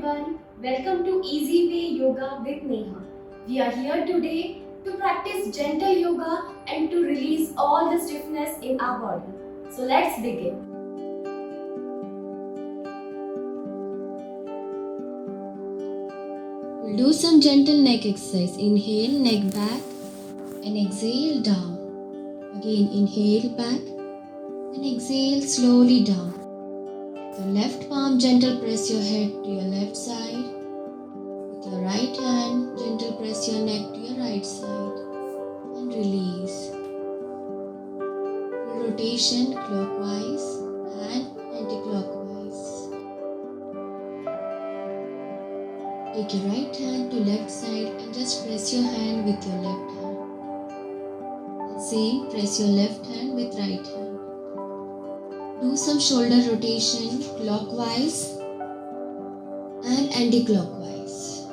everyone. Welcome to Easy Way Yoga with Neha. We are here today to practice gentle yoga and to release all the stiffness in our body. So let's begin. We'll do some gentle neck exercise. Inhale, neck back and exhale down. Again, inhale back and exhale slowly down. Your left palm, gentle press your head to your left side. With your right hand, gentle press your neck to your right side and release. Rotation clockwise and anti-clockwise. Take your right hand to left side and just press your hand with your left hand. And same, press your left hand with right hand. Do some shoulder rotation clockwise and anti-clockwise.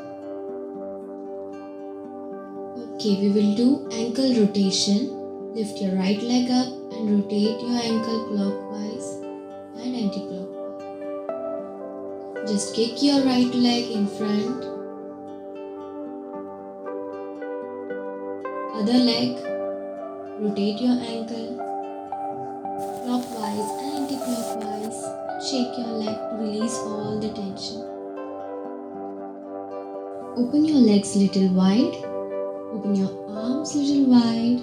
Okay, we will do ankle rotation. Lift your right leg up and rotate your ankle clockwise and anti-clockwise. Just kick your right leg in front. Other leg, rotate your ankle clockwise and anti-clockwise and shake your leg to release all the tension. Open your legs little wide. Open your arms little wide.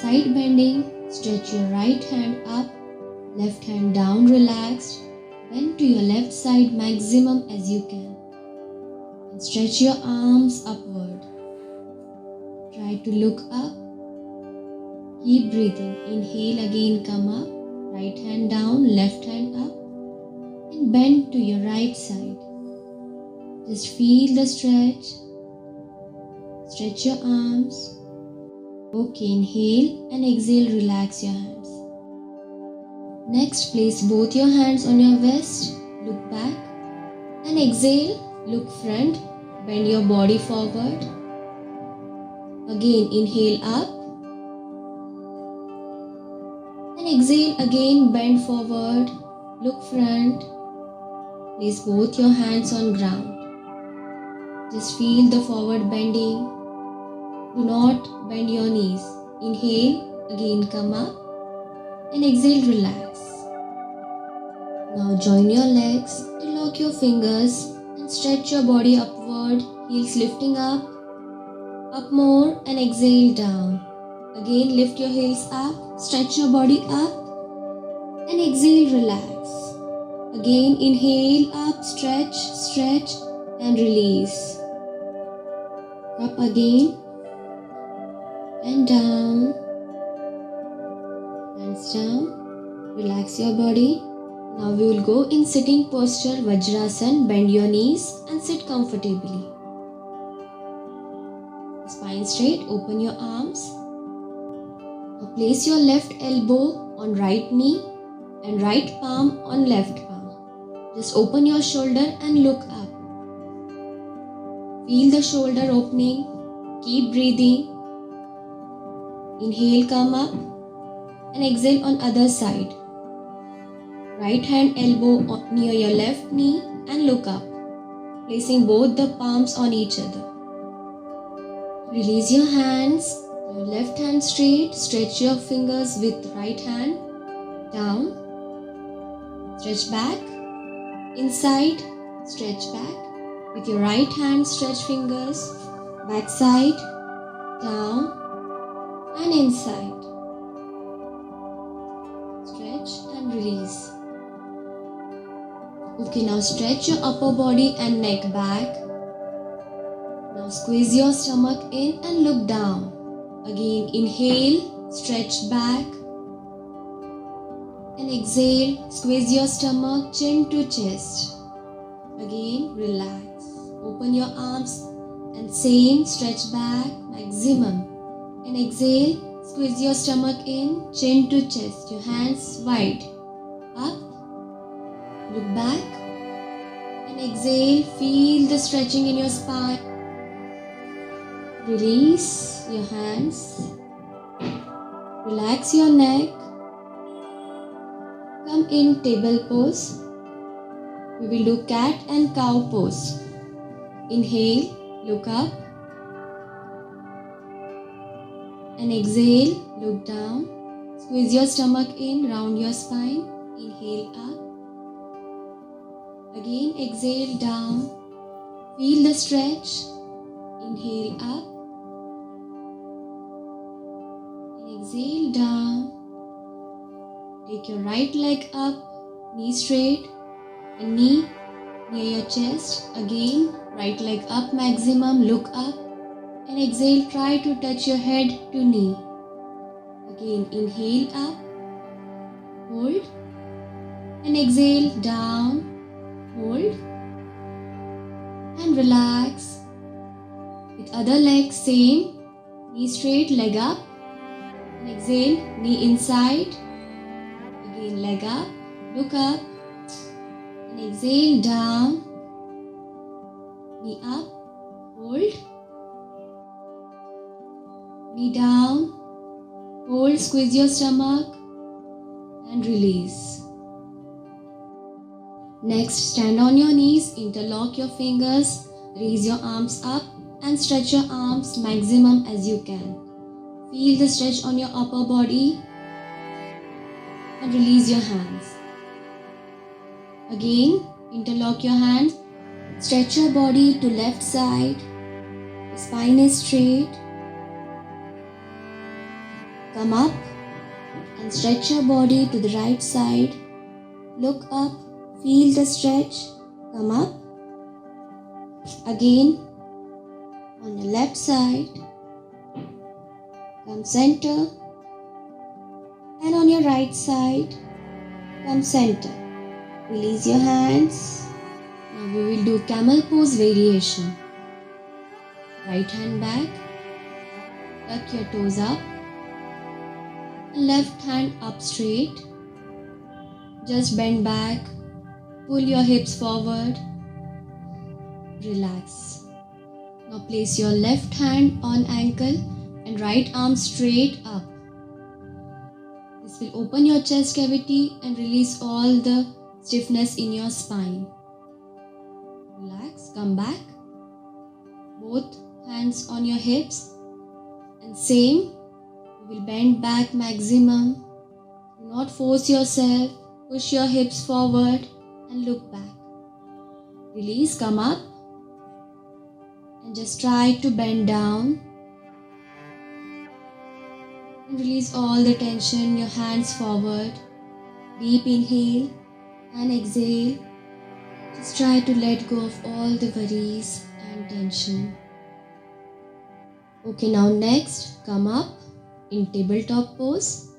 Side bending, stretch your right hand up, left hand down relaxed. Bend to your left side maximum as you can. And stretch your arms upward. Try to look up. Keep breathing. Inhale, again come up. Right hand down, left hand up. And bend to your right side. Just feel the stretch. Stretch your arms. Okay, inhale and exhale, relax your hands. Next, place both your hands on your waist, look back and exhale, look front, bend your body forward. Again, inhale up and exhale again, bend forward, look front. Place both your hands on ground. Just feel the forward bending. Do not bend your knees. Inhale, again come up and exhale, relax. Now join your legs, interlock your fingers and stretch your body upward, heels lifting up more and exhale down. Again lift your heels up, stretch your body up and exhale, relax. Again inhale up, stretch and release. Up again. And down, hands down, relax your body. Now we will go in sitting posture, Vajrasan, bend your knees and sit comfortably. Spine straight, open your arms. Now place your left elbow on right knee and right palm on left palm. Just open your shoulder and look up. Feel the shoulder opening, keep breathing. Inhale, come up and exhale on other side. Right hand elbow near your left knee and look up, placing both the palms on each other. Release your hands, your left hand straight, stretch your fingers with right hand, down, stretch back, inside, stretch back. With your right hand, stretch fingers, back side, down, and inside. Stretch and release. Okay, now stretch your upper body and neck back. Now squeeze your stomach in and look down. Again, inhale, stretch back. And exhale, squeeze your stomach, chin to chest. Again, relax. Open your arms and same, stretch back, maximum. And exhale, squeeze your stomach in, chin to chest, your hands wide. Up, look back, and exhale, feel the stretching in your spine. Release your hands, relax your neck. Come in table pose. We will do cat and cow pose. Inhale, look up. And exhale, look down. Squeeze your stomach in, round your spine. Inhale up. Again, exhale down. Feel the stretch. Inhale up. And exhale down. Take your right leg up, knee straight, and knee near your chest. Again, right leg up maximum, look up. And exhale, try to touch your head to knee. Again, inhale up, hold, and exhale down, hold, and relax. With other leg, same, knee straight, leg up, and exhale, knee inside. Again, leg up, look up, and exhale down, knee up, hold, knee down, hold, squeeze your stomach, and release. Next, stand on your knees, interlock your fingers, raise your arms up, and stretch your arms maximum as you can. Feel the stretch on your upper body, and release your hands. Again, interlock your hands, stretch your body to left side, the spine is straight. Come up and stretch your body to the right side. Look up, feel the stretch. Come up. Again, on the left side. Come center. And on your right side, come center. Release your hands. Now we will do camel pose variation. Right hand back. Tuck your toes up. Left hand up straight. Just bend back. Pull your hips forward. Relax. Now place your left hand on ankle and right arm straight up. This will open your chest cavity and release all the stiffness in your spine. Relax. Come back. Both hands on your hips. And same. You will bend back maximum. Do not force yourself. Push your hips forward and look back. Release, come up. And just try to bend down. And release all the tension, your hands forward. Deep inhale and exhale. Just try to let go of all the worries and tension. Okay, now next, come up. In tabletop pose,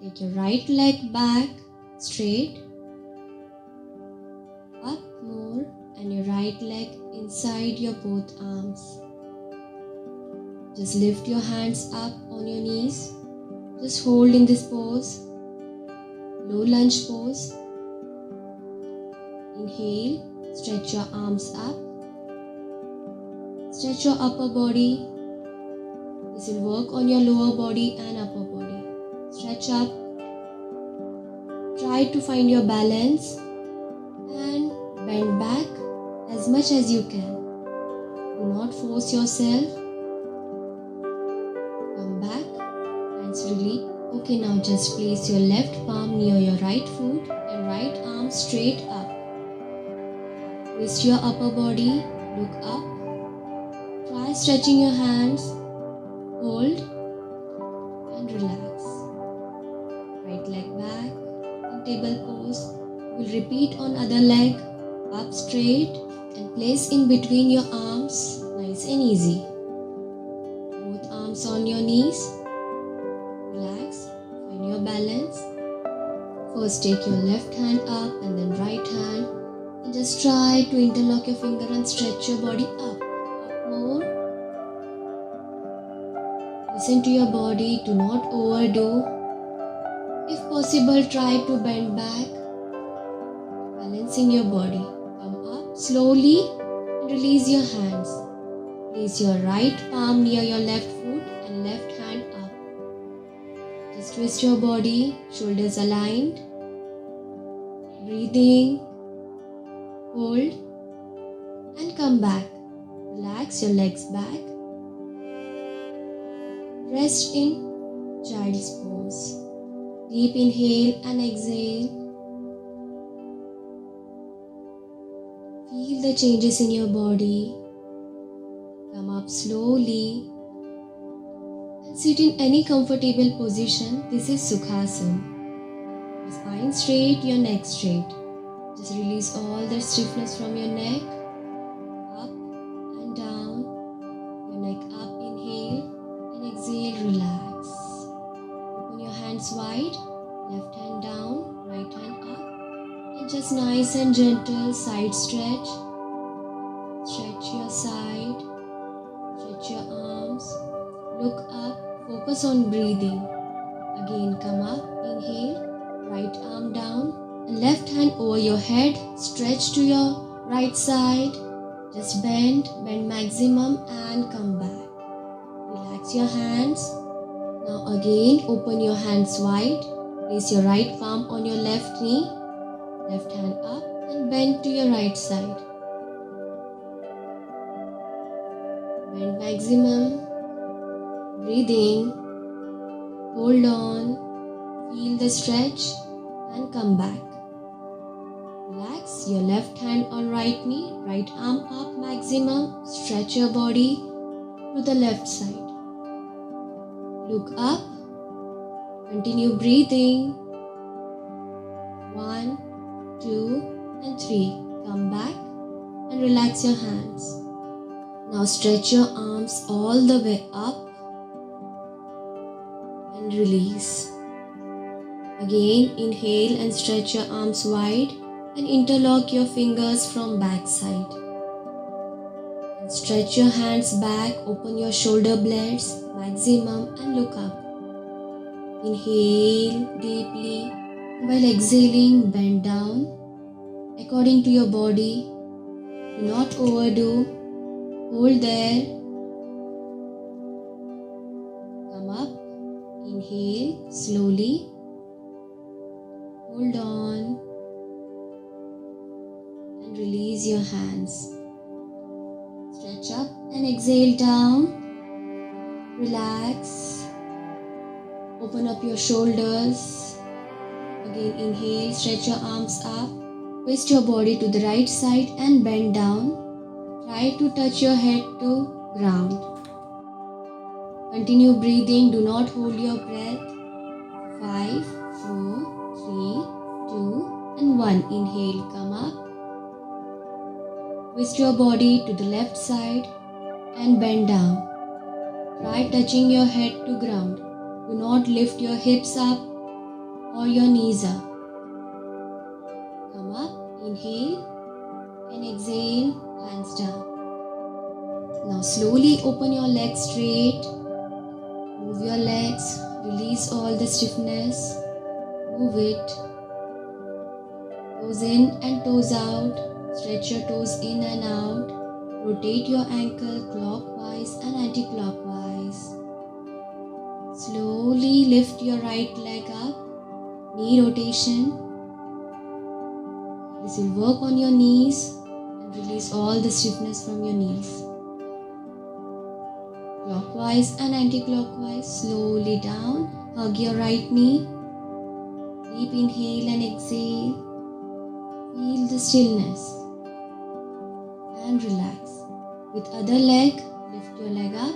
take your right leg back, straight, up more, and your right leg inside your both arms. Just lift your hands up on your knees. Just hold in this pose, low lunge pose. Inhale, stretch your arms up. Stretch your upper body. This will work on your lower body and upper body. Stretch up. Try to find your balance and bend back as much as you can. Do not force yourself. Come back. Hands release. Okay, now just place your left palm near your right foot and right arm straight up. Twist your upper body. Look up. Try stretching your hands. Hold and relax. Right leg back in table pose. We'll repeat on other leg. Up straight and place in between your arms. Nice and easy. Both arms on your knees. Relax. Find your balance. First take your left hand up and then right hand. And just try to interlock your finger and stretch your body up. Up more. Listen to your body, do not overdo. If possible, try to bend back, balancing your body. Come up slowly and release your hands. Place your right palm near your left foot and left hand up. Just twist your body, shoulders aligned. Breathing, hold and come back. Relax your legs back. Rest in child's pose. Deep inhale and exhale. Feel the changes in your body. Come up slowly and sit in any comfortable position. This is Sukhasana. Your spine straight, your neck straight. Just release all the stiffness from your neck. Up and down. Your neck up, inhale and exhale, relax. Open your hands wide. Left hand down, right hand up. And just nice and gentle side stretch. Stretch your side. Stretch your arms. Look up. Focus on breathing. Again, come up. Inhale. Right arm down. And left hand over your head. Stretch to your right side. Just bend maximum and come back. Relax your hands. Now again, open your hands wide. Place your right palm on your left knee. Left hand up and bend to your right side. Bend maximum. Breathing. Hold on. Feel the stretch and come back. Relax your left hand on right knee. Right arm up maximum. Stretch your body to the left side. Look up. Continue breathing. 1, 2 and 3. Come back and relax your hands. Now stretch your arms all the way up and release. Again, inhale and stretch your arms wide and interlock your fingers from back side. And stretch your hands back, open your shoulder blades maximum and look up. Inhale deeply. While exhaling, bend down according to your body. Do not overdo. Hold there. Come up. Inhale slowly. Hold on. And release your hands. Stretch up and exhale down. Relax. Open up your shoulders. Again, inhale, stretch your arms up. Twist your body to the right side and bend down. Try to touch your head to ground. Continue breathing. Do not hold your breath. 5, 4, 3, 2 and 1. Inhale, come up. Twist your body to the left side and bend down. Try touching your head to ground. Do not lift your hips up or your knees up. Come up, inhale and exhale, hands down. Now slowly open your legs straight. Move your legs, release all the stiffness. Move it. Toes in and toes out. Stretch your toes in and out. Rotate your ankle clockwise and anti-clockwise. Slowly lift your right leg up. Knee rotation. This will work on your knees and release all the stiffness from your knees. Clockwise and anti-clockwise. Slowly down. Hug your right knee. Deep inhale and exhale. Feel the stillness. And relax. With other leg, lift your leg up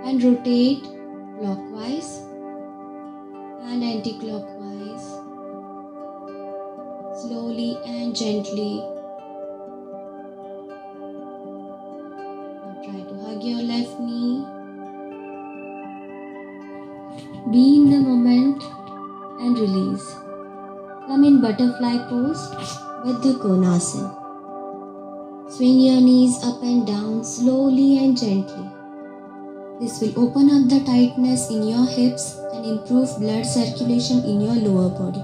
and rotate clockwise and anti-clockwise. Slowly and gently. Now try to hug your left knee. Be in the moment and release. Come in butterfly pose with the Konasana. Swing your knees up and down slowly and gently. This will open up the tightness in your hips and improve blood circulation in your lower body.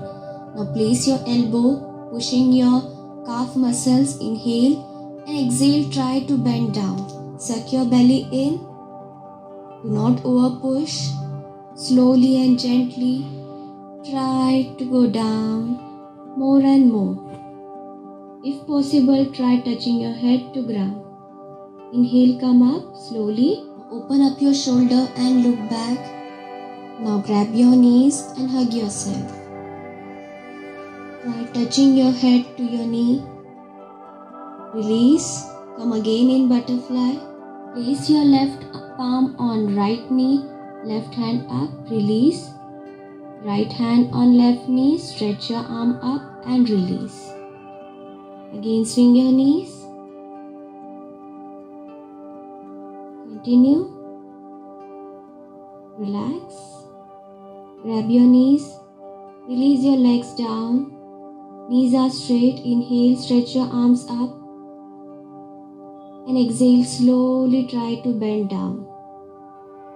Now place your elbow, pushing your calf muscles. Inhale and exhale. Try to bend down. Suck your belly in. Do not over push. Slowly and gently. Try to go down more and more. If possible, try touching your head to ground. Inhale, come up slowly. Open up your shoulder and look back. Now grab your knees and hug yourself. Try touching your head to your knee. Release. Come again in butterfly. Place your left palm on right knee. Left hand up. Release. Right hand on left knee. Stretch your arm up and release. Again swing your knees. Continue. Relax. Grab your knees. Release your legs down. Knees are straight. Inhale, stretch your arms up. And exhale, slowly try to bend down.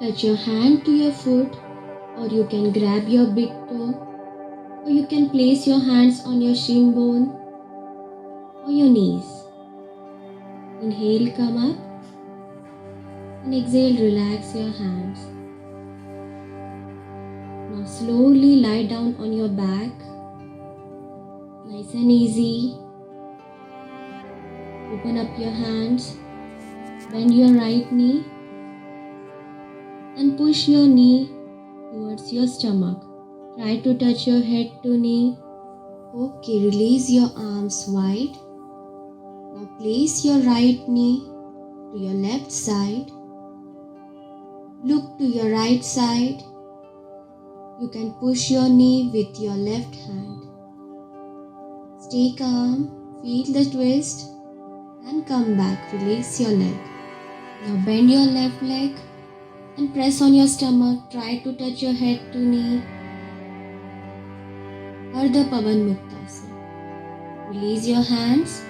Touch your hand to your foot, or you can grab your big toe, or you can place your hands on your shin bone or your knees. Inhale, come up. And exhale, relax your hands. Now slowly lie down on your back. Nice and easy. Open up your hands. Bend your right knee. And push your knee towards your stomach. Try to touch your head to knee. Okay, release your arms wide. Now place your right knee to your left side. Look to your right side. You can push your knee with your left hand. Stay calm, feel the twist and come back. Release your leg. Now bend your left leg and press on your stomach. Try to touch your head to knee. Ardha Pavan Muktasana. Release your hands.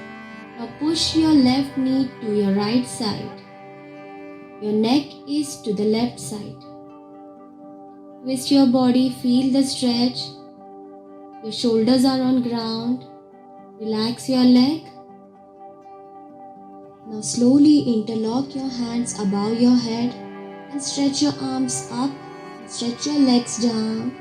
Now push your left knee to your right side. Your neck is to the left side. Twist your body, feel the stretch. Your shoulders are on ground. Relax your leg. Now slowly interlock your hands above your head and stretch your arms up. Stretch your legs down.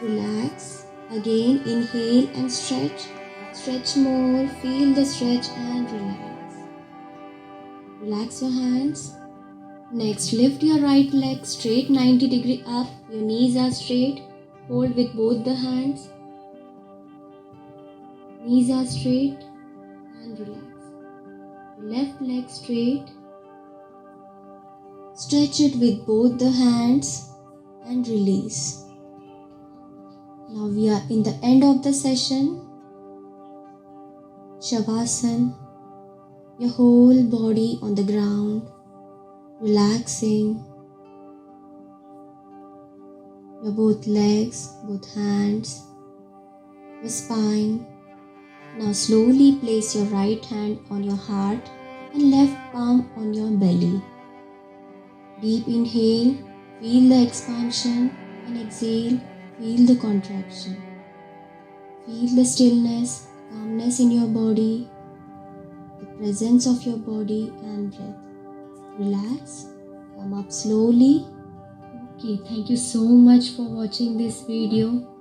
Relax. Again, inhale and stretch. Stretch more. Feel the stretch and relax. Relax your hands. Next, lift your right leg straight 90 degree up. Your knees are straight. Hold with both the hands. Knees are straight and relax. Left leg straight. Stretch it with both the hands and release. Now we are in the end of the session. Shavasana. Your whole body on the ground. Relaxing. Your both legs, both hands, your spine. Now slowly place your right hand on your heart and left palm on your belly. Deep inhale, feel the expansion, and exhale, feel the contraction. Feel the stillness, calmness in your body, the presence of your body and breath. Relax, come up slowly. Okay, thank you so much for watching this video.